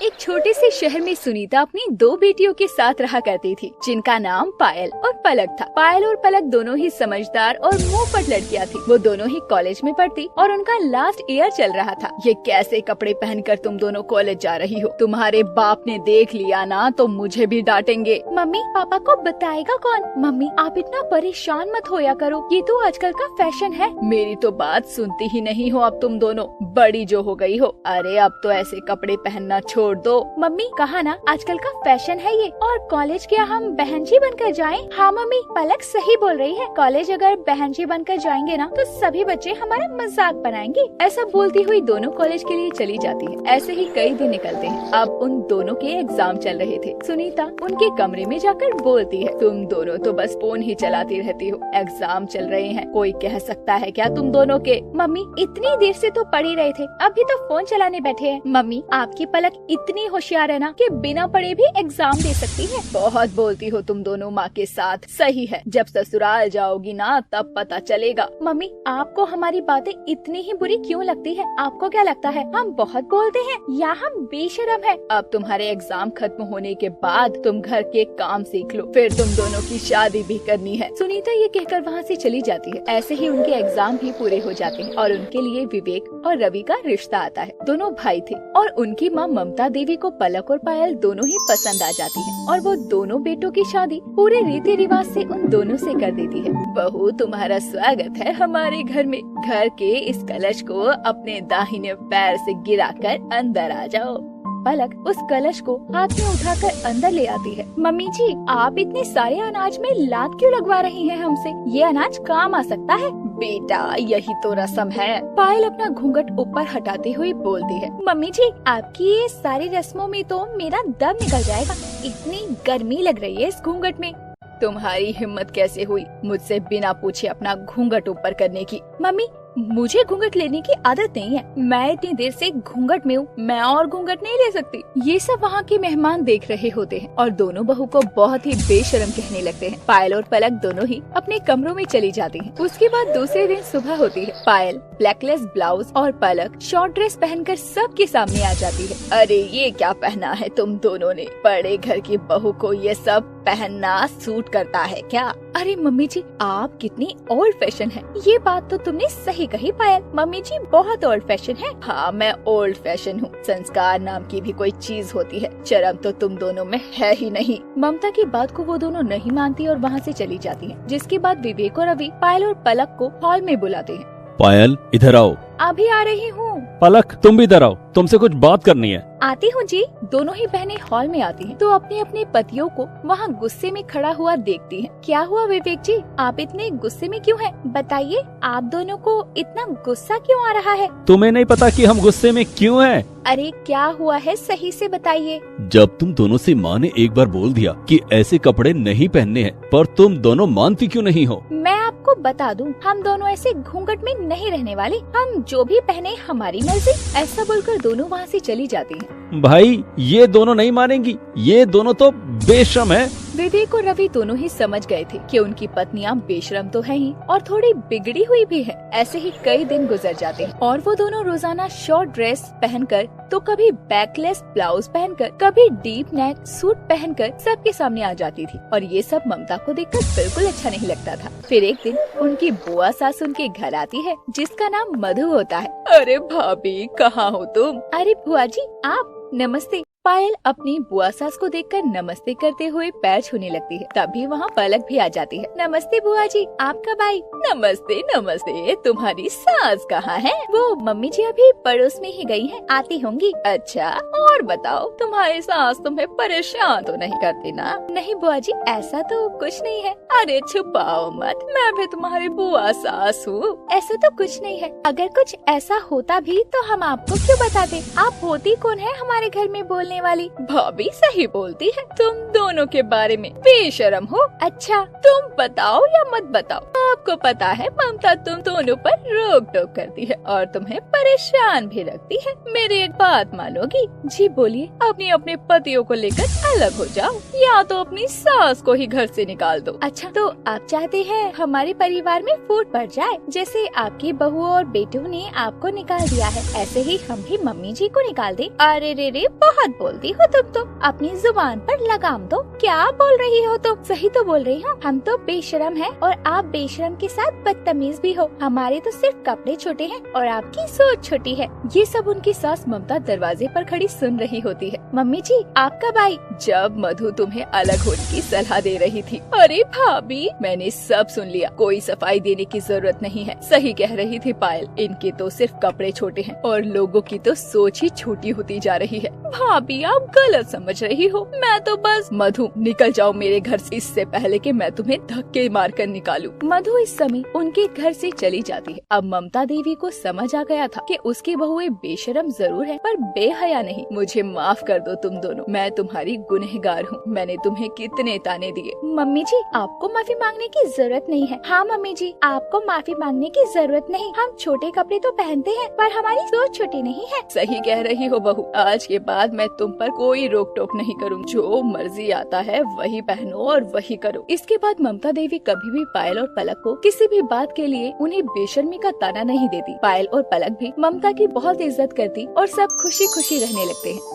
एक छोटे से शहर में सुनीता अपनी दो बेटियों के साथ रहा करती थी, जिनका नाम पायल और पलक था। पायल और पलक दोनों ही समझदार और मुंहफट लड़कियां थी। वो दोनों ही कॉलेज में पढ़ती और उनका लास्ट ईयर चल रहा था। ये कैसे कपड़े पहनकर तुम दोनों कॉलेज जा रही हो? तुम्हारे बाप ने देख लिया ना तो मुझे भी डांटेंगे। मम्मी, पापा को बताएगा कौन? मम्मी, आप इतना परेशान मत होया करो, ये तो आजकल का फैशन है। मेरी तो बात सुनती ही नहीं हो अब तुम दोनों, बड़ी जो हो गई हो। अरे अब तो ऐसे कपड़े पहनना छोड़ दो। मम्मी, कहा ना आजकल का फैशन है ये। और कॉलेज क्या हम बहन जी बनकर जाएं? हाँ मम्मी, पलक सही बोल रही है। कॉलेज अगर बहन जी बनकर जाएंगे ना तो सभी बच्चे हमारा मजाक बनाएंगे। ऐसा बोलती हुई दोनों कॉलेज के लिए चली जाती है। ऐसे ही कई दिन निकलते हैं। अब उन दोनों के एग्जाम चल रहे थे। सुनीता उनके कमरे में जाकर बोलती है, तुम दोनों तो बस फोन ही चलाती रहती हो। एग्जाम चल रहे हैं, कोई कह सकता है क्या तुम दोनों के? मम्मी, इतनी देर से तो पढ़ ही रहे थे, अभी तो फोन चलाने बैठे हैं। मम्मी, आपकी पलक इतनी होशियार है ना कि बिना पढ़े भी एग्जाम दे सकती है। बहुत बोलती हो तुम दोनों माँ के साथ। सही है, जब ससुराल जाओगी ना तब पता चलेगा। मम्मी, आपको हमारी बातें इतनी ही बुरी क्यों लगती है? आपको क्या लगता है हम बहुत बोलते हैं या हम बेशरम है? अब तुम्हारे एग्जाम खत्म होने के बाद तुम घर के काम सीख लो, फिर तुम दोनों की शादी भी करनी है। सुनीता ये कहकर वहाँ से चली जाती है। ऐसे ही उनके एग्जाम भी पूरे हो जाते हैं और उनके लिए विवेक और रवि का रिश्ता आता है। दोनों भाई थे और उनकी माँ ममता देवी को पलक और पायल दोनों ही पसंद आ जाती है और वो दोनों बेटों की शादी पूरे रीति रिवाज से उन दोनों से कर देती है। बहू, तुम्हारा स्वागत है हमारे घर में। घर के इस कलश को अपने दाहिने पैर से गिराकर अंदर आ जाओ। पलक उस कलश को हाथ में उठाकर अंदर ले आती है। मम्मी जी, आप इतने सारे अनाज में लात क्यों लगवा रही हैं हमसे? ये अनाज काम आ सकता है। बेटा, यही तो रस्म है। पायल अपना घूंघट ऊपर हटाते हुए बोलती है। मम्मी जी, आपकी ये सारी रस्मों में तो मेरा दम निकल जाएगा, इतनी गर्मी लग रही है इस घूंघट में। तुम्हारी हिम्मत कैसे हुई मुझसे बिना पूछे अपना घूंघट ऊपर करने की? मम्मी, मुझे घूंघट लेने की आदत नहीं है। मैं इतनी देर से घूंघट में हूँ, मैं और घूंघट नहीं ले सकती। ये सब वहाँ के मेहमान देख रहे होते हैं और दोनों बहू को बहुत ही बेशर्म कहने लगते हैं। पायल और पलक दोनों ही अपने कमरों में चली जाती हैं। उसके बाद दूसरे दिन सुबह होती है। पायल ब्लैकलेस ब्लाउज और पलक शॉर्ट ड्रेस पहनकर सबके सामने आ जाती है। अरे ये क्या पहना है तुम दोनों ने? बड़े घर की बहू को ये सब पहनना सूट करता है क्या? अरे मम्मी जी, आप कितनी ओल्ड फैशन है। ये बात तो तुमने सही कही पायल, मम्मी जी बहुत ओल्ड फैशन है। हाँ, मैं ओल्ड फैशन हूँ। संस्कार नाम की भी कोई चीज होती है, शर्म तो तुम दोनों में है ही नहीं। ममता की बात को वो दोनों नहीं मानती और वहाँ से चली जाती हैं। जिसके बाद विवेक और रवि पायल और पलक को हॉल में बुलाते हैं। पायल, इधर आओ। अभी आ रही हूँ। पलक, तुम भी इधर आओ, तुमसे कुछ बात करनी है। आती हूँ जी। दोनों ही बहनें हॉल में आती हैं तो अपने अपने पतियों को वहाँ गुस्से में खड़ा हुआ देखती हैं। क्या हुआ विवेक जी, आप इतने गुस्से में क्यों हैं? बताइए, आप दोनों को इतना गुस्सा क्यों आ रहा है? तुम्हें नहीं पता कि हम गुस्से में क्यों हैं? अरे क्या हुआ है, सही से बताइए। जब तुम दोनों से माँ ने एक बार बोल दिया कि ऐसे कपड़े नहीं पहनने हैं, पर तुम दोनों मानती क्यों नहीं हो? मैं आपको बता दूं, हम दोनों ऐसे घूंघट में नहीं रहने वाले। हम जो भी पहने हमारी मर्जी। ऐसा बोलकर दोनों वहाँ से चली जाती हैं। भाई, ये दोनों नहीं मानेंगी, ये दोनों तो बेशर्म है। विवेक और रवि दोनों ही समझ गए थे कि उनकी पत्नियां बेशर्म तो है ही और थोड़ी बिगड़ी हुई भी है। ऐसे ही कई दिन गुजर जाते हैं और वो दोनों रोजाना शॉर्ट ड्रेस पहनकर, तो कभी बैकलेस ब्लाउज पहनकर, कभी डीप नेक सूट पहनकर सबके सामने आ जाती थी और ये सब ममता को देखकर बिल्कुल अच्छा नहीं लगता था। फिर एक दिन उनकी बुआ सास उनके घर आती है, जिसका नाम मधु होता है। अरे भाभी, कहाँ हो तुम? अरे बुआ जी, आप, नमस्ते। पायल अपनी बुआ सास को देखकर नमस्ते करते हुए पैर छूने लगती है। तभी वहाँ पलक भी आ जाती है। नमस्ते बुआ जी, आप कब आई? नमस्ते नमस्ते, तुम्हारी सास कहाँ है? वो मम्मी जी अभी पड़ोस में ही गई हैं, आती होंगी। अच्छा, और बताओ, तुम्हारी सास तुम्हें परेशान तो नहीं करती ना? नहीं बुआ जी, ऐसा तो कुछ नहीं है। अरे छुपाओ मत, मैं भी तुम्हारी बुआ सास हूँ। ऐसा तो कुछ नहीं है। अगर कुछ ऐसा होता भी तो हम आपको क्यों बताते? आप होती कौन है हमारे घर में बोलने बोलने वाली। भाभी सही बोलती है, तुम दोनों के बारे में बेशरम हो। अच्छा तुम बताओ या मत बताओ, आपको पता है ममता तुम दोनों पर रोक टोक करती है और तुम्हें परेशान भी रखती है। मेरी एक बात मानोगी? जी बोलिए। अपने अपने पतियों को लेकर अलग हो जाओ या तो अपनी सास को ही घर से निकाल दो। अच्छा तो आप चाहते हैं हमारे परिवार में फूट पड़ जाए? जैसे आपकी बहू और बेटों ने आपको निकाल दिया है, ऐसे ही हम भी मम्मी जी को निकाल दें? अरे रे बहुत बोलती हो तुम तो, अपनी जुबान पर लगाम दो। क्या बोल रही हो तुम? सही तो बोल रही हूँ। हम तो बेशरम हैं और आप बेशरम के साथ बदतमीज भी हो। हमारे तो सिर्फ कपड़े छोटे हैं और आपकी सोच छोटी है। ये सब उनकी सास ममता दरवाजे पर खड़ी सुन रही होती है। मम्मी जी आप कब आई? जब मधु तुम्हें अलग होने की सलाह दे रही थी। अरे भाभी मैंने सब सुन लिया, कोई सफाई देने की जरूरत नहीं है। सही कह रही थी पायल, इनके तो सिर्फ कपड़े छोटे हैं और लोगों की तो सोच ही छोटी होती जा रही है। भाभी आप गलत समझ रही हो, मैं तो बस। मधु निकल जाओ मेरे घर से, इससे पहले कि मैं तुम्हें धक्के मारकर निकालूं। मधु इस समय उनके घर से चली जाती है। अब ममता देवी को समझ आ गया था कि उसकी बहुएं बेशरम जरूर है पर बेहया नहीं। मुझे माफ कर दो तुम दोनों, मैं तुम्हारी गुनहगार हूँ। मैंने तुम्हें कितने ताने दिए। मम्मी जी आपको माफी मांगने की जरूरत नहीं है। हाँ मम्मी जी आपको माफी मांगने की जरूरत नहीं। हम छोटे कपड़े तो पहनते हैं पर हमारी सोच छोटी नहीं है। सही कह रही हो बहू, आज के बाद मैं तुम पर कोई रोक टोक नहीं करूँ। जो मर्जी आता है वही पहनो और वही करो। इसके बाद ममता देवी कभी भी पायल और पलक को किसी भी बात के लिए उन्हें बेशर्मी का ताना नहीं देती। पायल और पलक भी ममता की बहुत इज्जत करती और सब खुशी खुशी रहने लगते हैं।